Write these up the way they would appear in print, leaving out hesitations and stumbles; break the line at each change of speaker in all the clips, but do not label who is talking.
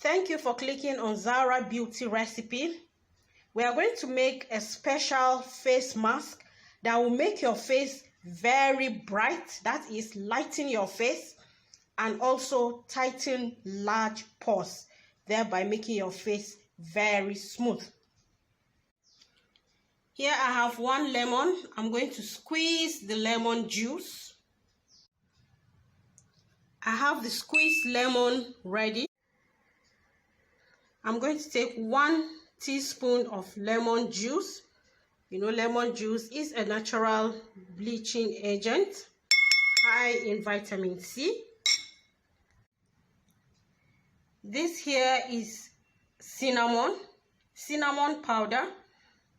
Thank you for clicking on Zara Beauty Recipe. We are going to make a special face mask that will make your face very bright, that is, lighten your face, and also tighten large pores, thereby making your face very smooth. Here I have 1 lemon. I'm going to squeeze the lemon juice. I have the squeezed lemon ready. I'm going to take 1 teaspoon of lemon juice. You know, lemon juice is a natural bleaching agent, high in vitamin C. This here is cinnamon powder.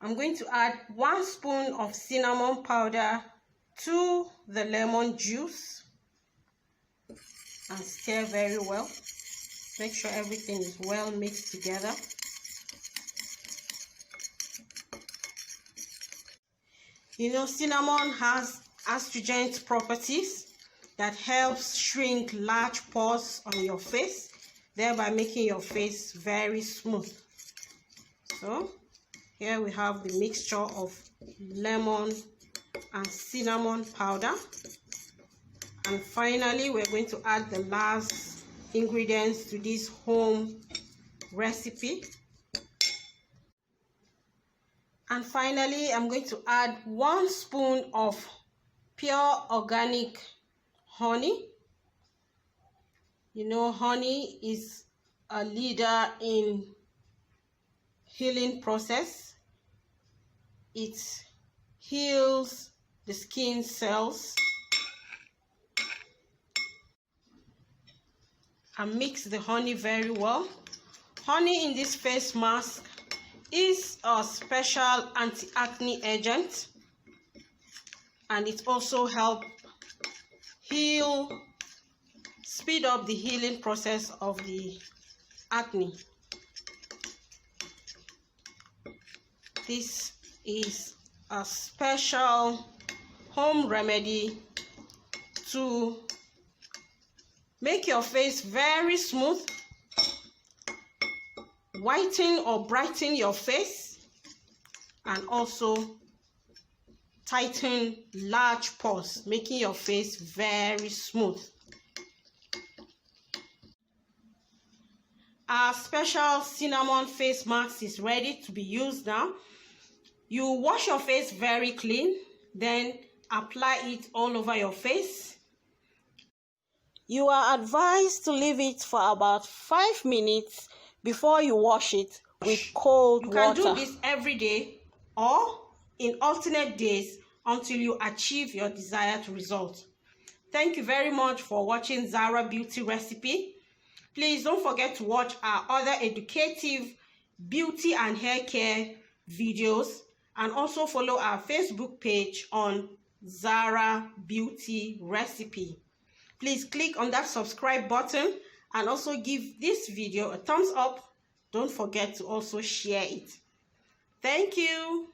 I'm going to add 1 spoon of cinnamon powder to the lemon juice and stir very well. Make sure everything is well mixed together. You know, cinnamon has astringent properties that helps shrink large pores on your face, thereby making your face very smooth. So here we have the mixture of lemon and cinnamon powder. And finally, we're going to add the last ingredients to this home recipe. And finally, I'm going to add 1 spoon of pure organic honey. You know, honey is a leader in healing process. It heals the skin cells. And mix the honey very well. Honey in this face mask is a special anti-acne agent, and it also helps heal, speed up the healing process of the acne. This is a special home remedy to make your face very smooth, whiten or brighten your face, and also tighten large pores, making your face very smooth. Our special cinnamon face mask is ready to be used now. You wash your face very clean, then apply it all over your face. You are advised to leave it for about 5 minutes before you wash it with cold water. You can do this every day or in alternate days until you achieve your desired result. Thank you very much for watching Zara Beauty Recipe. Please don't forget to watch our other educative beauty and hair care videos, and also follow our Facebook page on Zara Beauty Recipe. Please click on that subscribe button and also give this video a thumbs up. Don't forget to also share it. Thank you.